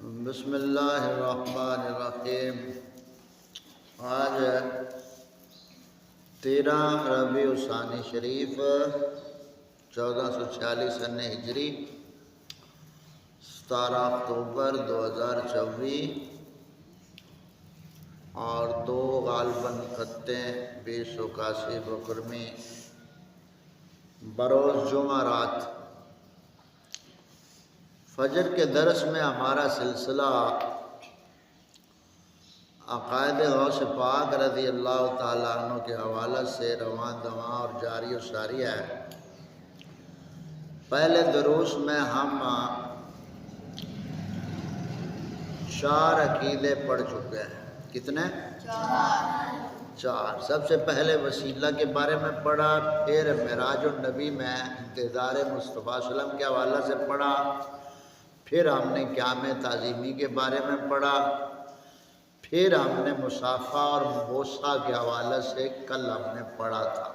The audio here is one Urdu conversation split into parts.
بسم اللہ الرحمن الرحیم۔ آج 13 ربیع الثانی شریف 1446 سن ہجری 17 اکتوبر 2024 اور 2 غالباً خطیں 2081 بکرمی بروز جمعرات۔ فجر کے درس میں ہمارا سلسلہ عقائد غوث پاک رضی اللہ تعالیٰ عنہ کے حوالہ سے رواں دواں اور جاری و ساری ہے۔ پہلے دروس میں ہم 4 عقیدے پڑھ چکے ہیں۔ کتنے؟ 4۔ سب سے پہلے وسیلہ کے بارے میں پڑھا، پھر معراج النبی میں انتظار مصطفیٰ صلی اللہ علیہ وسلم کے حوالہ سے پڑھا، پھر ہم نے قیام تعظیمی کے بارے میں پڑھا، پھر ہم نے مصافحہ اور بوسہ کے حوالے سے کل ہم نے پڑھا تھا۔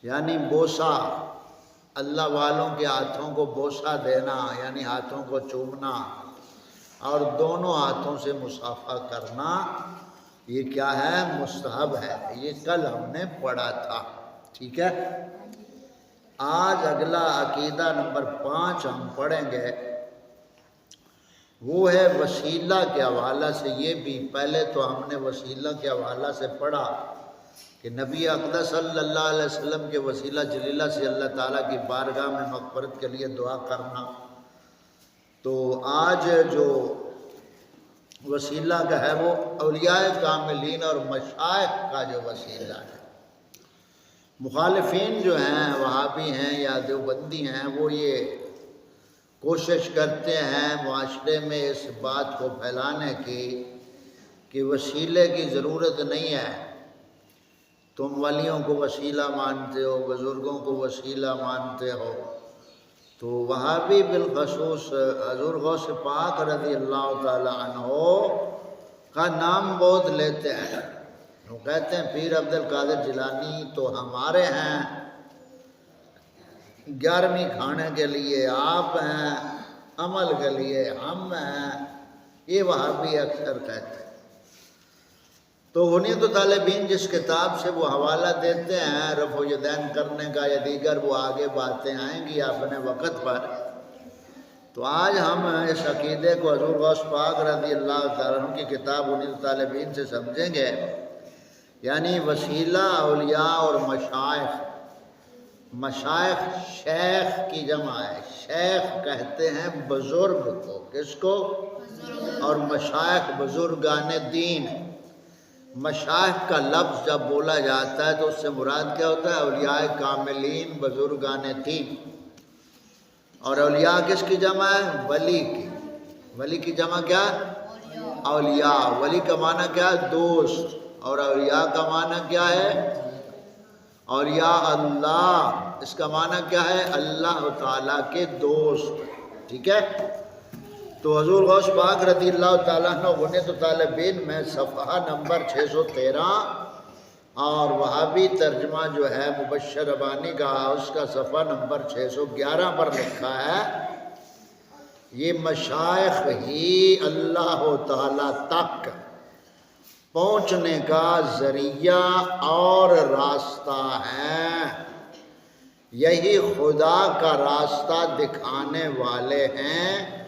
یعنی بوسہ، اللہ والوں کے ہاتھوں کو بوسہ دینا یعنی ہاتھوں کو چومنا اور دونوں ہاتھوں سے مصافحہ کرنا، یہ کیا ہے؟ مستحب ہے۔ یہ کل ہم نے پڑھا تھا، ٹھیک ہے۔ آج اگلا عقیدہ نمبر 5 ہم پڑھیں گے، وہ ہے وسیلہ کے حوالہ سے۔ یہ بھی پہلے تو ہم نے وسیلہ کے حوالہ سے پڑھا کہ نبی اقدس صلی اللہ علیہ وسلم کے وسیلہ جلیلہ سے اللہ تعالیٰ کی بارگاہ میں مغفرت کے لیے دعا کرنا۔ تو آج جو وسیلہ کا ہے وہ اولیاء کاملین اور مشائخ کا جو وسیلہ ہے۔ مخالفین جو ہیں، وہابی ہیں یا دیوبندی ہیں، وہ یہ کوشش کرتے ہیں معاشرے میں اس بات کو پھیلانے کی کہ وسیلے کی ضرورت نہیں ہے، تم ولیوں کو وسیلہ مانتے ہو، بزرگوں کو وسیلہ مانتے ہو۔ تو وہابی بالخصوص حضور غوث پاک رضی اللہ تعالی عنہ کا نام بہت لیتے ہیں۔ وہ کہتے ہیں پیر عبد القادر جیلانی تو ہمارے ہیں، 11ویں کھانے کے لیے آپ ہیں، عمل کے لیے ہم ہیں، یہ وہابی اکثر کہتے ہیں۔ تو انہیں تو طالبین جس کتاب سے وہ حوالہ دیتے ہیں رفع یدین کرنے کا یا دیگر، وہ آگے باتیں آئیں گی اپنے وقت پر۔ تو آج ہم اس عقیدے کو حضور غوث پاک رضی اللہ تعالیٰ عنہ کی کتاب انہیں طالبین سے سمجھیں گے۔ یعنی وسیلہ اولیاء اور مشائخ۔ مشائخ شیخ کی جمع ہے، شیخ کہتے ہیں بزرگ کو، کس کو؟ اور مشائخ بزرگان دین۔ مشائخ کا لفظ جب بولا جاتا ہے تو اس سے مراد کیا ہوتا ہے؟ اولیاء کاملین بزرگان دین۔ اور اولیاء کس کی جمع ہے؟ ولی کی۔ ولی کی جمع کیا ہے؟ اولیاء۔ ولی کا معنی کیا ہے؟ دوست۔ اور اولیاء کا معنی کیا ہے؟ اولیاء اللہ، اس کا معنی کیا ہے؟ اللہ تعالیٰ کے دوست، ٹھیک ہے۔ تو حضور غوث پاک رضی اللہ تعالیٰ عنہ غنیت طالبین میں صفحہ نمبر 613 اور وہابی ترجمہ جو ہے مبشر ربانی کا، اس کا صفحہ نمبر 611 پر لکھا ہے، یہ مشائخ ہی اللہ تعالیٰ تک پہنچنے کا ذریعہ اور راستہ ہے، یہی خدا کا راستہ دکھانے والے ہیں،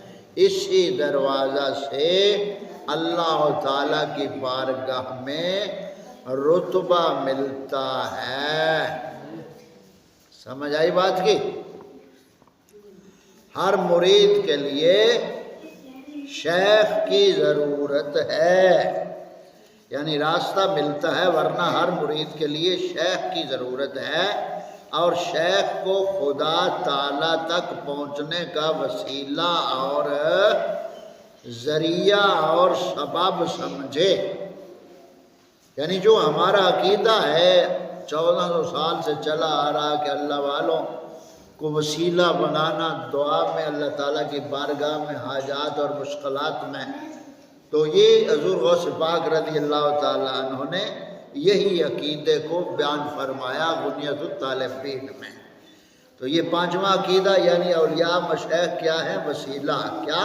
اسی دروازہ سے اللہ تعالیٰ کی بارگاہ میں رتبہ ملتا ہے۔ سمجھ آئی بات کی؟ ہر مرید کے لیے شیخ کی ضرورت ہے، یعنی راستہ ملتا ہے، ورنہ ہر مرید کے لیے شیخ کی ضرورت ہے، اور شیخ کو خدا تعالیٰ تک پہنچنے کا وسیلہ اور ذریعہ اور سبب سمجھے۔ یعنی جو ہمارا عقیدہ ہے 1400 سال سے چلا آ رہا کہ اللہ والوں کو وسیلہ بنانا دعا میں، اللہ تعالیٰ کی بارگاہ میں حاجات اور مشکلات میں، تو یہ حضور غوث پاک رضی اللہ تعالیٰ عنہ نے یہی عقیدے کو بیان فرمایا غنیت الطالبین میں۔ تو یہ 5واں عقیدہ یعنی اولیاء مشائخ کیا ہے؟ وسیلہ۔ کیا؟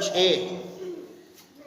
6,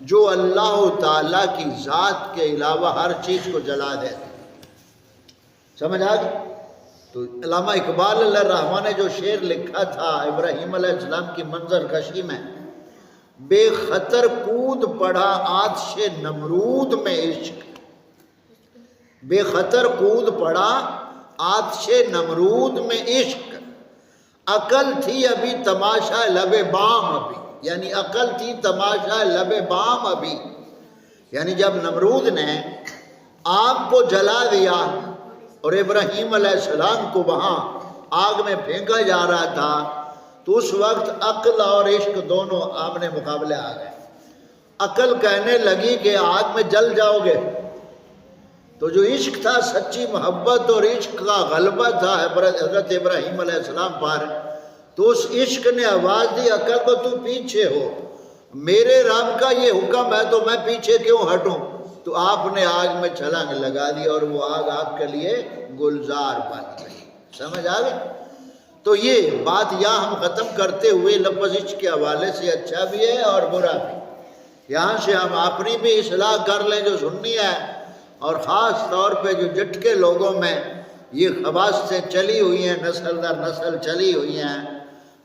جو اللہ تعالیٰ کی ذات کے علاوہ ہر چیز کو جلا دے. سمجھ آ گئی؟ تو علامہ اقبال علیہ الرحمٰن نے جو شعر لکھا تھا ابراہیم علیہ السلام کی منظر کشی میں، بے خطر کود پڑا آتش نمرود میں عشق، بے خطر کود پڑا آتش نمرود میں عشق، عقل تھی ابھی تماشا لب بام ابھی، یعنی عقل تھی تماشا لب بام ابھی، یعنی جب نمرود نے آگ کو جلا دیا اور ابراہیم علیہ السلام کو وہاں آگ میں پھینکا جا رہا تھا، تو اس وقت عقل اور عشق دونوں آمنے مقابلے آ گئے. عقل کہنے لگی کہ آگ میں جل جاؤ گے، تو جو عشق تھا، سچی محبت اور عشق کا غلبہ تھا حضرت ابراہیم علیہ السلام پر، تو اس عشق نے آواز دی عقل کو تو پیچھے ہو، میرے رب کا یہ حکم ہے تو میں پیچھے کیوں ہٹوں. تو آپ نے آگ میں چھلانگ لگا دی اور وہ آگ آپ کے لیے گلزار بن گئی. سمجھ آ گئی؟ تو یہ بات یہاں ہم ختم کرتے ہوئے لفظ عشق کے حوالے سے اچھا بھی ہے اور برا بھی، یہاں سے ہم اپنی بھی اصلاح کر لیں جو سننی ہے، اور خاص طور پہ جو جٹکے لوگوں میں یہ خواص سے چلی ہوئی ہیں، نسل در نسل چلی ہوئی ہیں،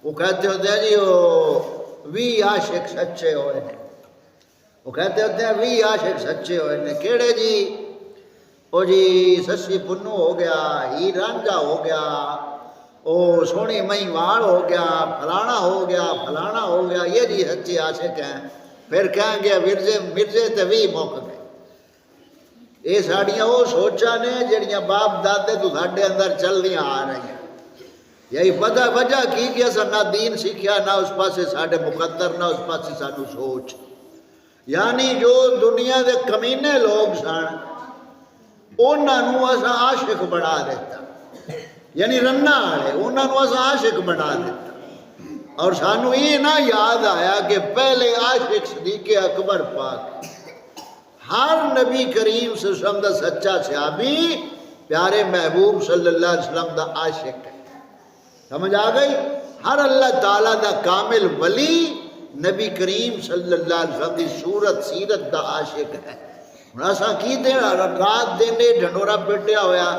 وہ کہتے ہوتے ہیں جی وہ وی عاشق سچے ہوئے ہیں، وہ کہتے ہوتے ہیں وی عاشق سچے ہوئے ہیں. کیڑے جی؟ او جی سسی پنو ہو گیا، ہی رانجھا ہو گیا، او سونی مئی واڑ ہو گیا، فلانا ہو گیا، فلانا ہو گیا، یہ جی سچے عاشق ہیں. پھر کہیں گے مرزے تے وی موک گئے. یہ ساڑیاں وہ سوچاں نے جڑیاں باپ دادے تو ساڈے اندر چل دیاں آ رہی ہیں. یہی وجہ کی کہ اساں نہ دین سیکھیا، نہ اس پاسے ساڈے مقدر، نہ اس پاسے سانو سوچ. یعنی جو دنیا دے کمینے لوگ سن انہاں نوں اساں عاشق بنا دیتا، یعنی رنا والے انہاں نوں اساں عاشق بنا دیتا. اور سانو یہ نہ یاد آیا کہ پہلے عاشق صدیق اکبر پاک، ہر نبی کریم صلی اللہ علیہ وسلم دا سچا صحابی پیارے محبوب صلی اللہ علیہ وسلم دا عاشق ہے. سمجھ آ گئی؟ ہر اللہ تعالیٰ دا کامل ولی نبی کریم صلی اللہ علیہ وسلم دی صورت سیرت دا عاشق ہے. اساں کی دے رات دن ڈھنڈورا پیٹیا ہویا،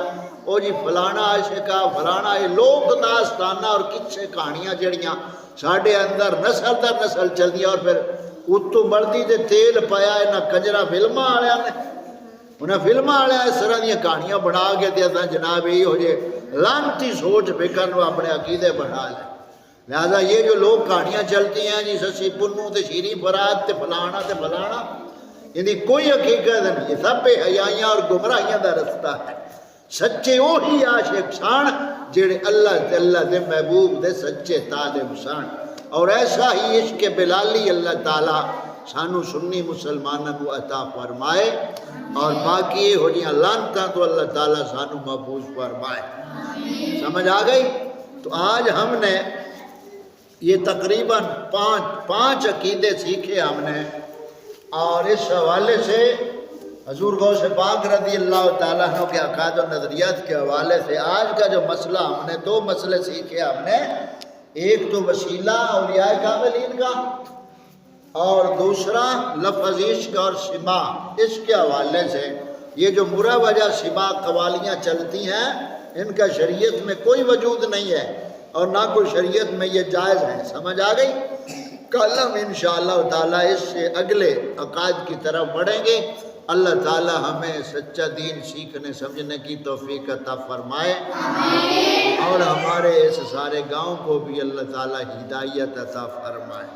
او جی فلانا عاشقہ فلانا، یہ لوک داستانہ اور کچھے کہانیاں جڑیاں ساڑھے اندر نسل در نسل چل دیا، اور پھر اتو بڑھتی دے تیل پایا ہے. نہ کنجرہ فلمہ آلیا نے، انہیں فلمہ آلیا اس طرح دیا کہانیاں بنا کے دیا تھا جناب ہی ہو جائے لانتی سوچ بکر وہ اپنے عقیدے بڑھا لیں. لہذا یہ جو لوگ کہانیاں چلتی ہیں جی سسی پنو تے شیری فراد تے فلانا تے فلانا، یعنی کوئی حقیقت نہیں، یہ سب بے حیائیاں اور گمراہیاں دا رستہ ہے. سچے وہی عاشق سان جڑے اللہ دے محبوب دے سچے طالب سان. اور ایسا ہی عشق بلالی اللہ تعالیٰ سانو سنی مسلمانوں کو عطا فرمائے، اور باقی یہ ہو جیاں لانتاں تو اللہ تعالیٰ سانو محفوظ فرمائے. سمجھ آ گئی؟ تو آج ہم نے یہ تقریباً پانچ عقیدے سیکھے ہم نے، اور اس حوالے سے حضور غوث پاک رضی اللہ تعالیٰ عنہ کے عقائد و نظریات کے حوالے سے آج کا جو مسئلہ ہم نے 2 مسئلے سیکھے ہم نے، ایک تو وسیلہ اولیاء کاملین کا، اور دوسرا لفظ عشق اور سما. اس کے حوالے سے یہ جو مروجہ سما قوالیاں چلتی ہیں ان کا شریعت میں کوئی وجود نہیں ہے، اور نہ کوئی شریعت میں یہ جائز ہے. سمجھ آ گئی؟ کل ہم انشاءاللہ تعالیٰ اس سے اگلے عقائد کی طرف بڑھیں گے. اللہ تعالیٰ ہمیں سچا دین سیکھنے سمجھنے کی توفیق عطا فرمائے، اور ہمارے اس سارے گاؤں کو بھی اللہ تعالیٰ ہدایت عطا فرمائے.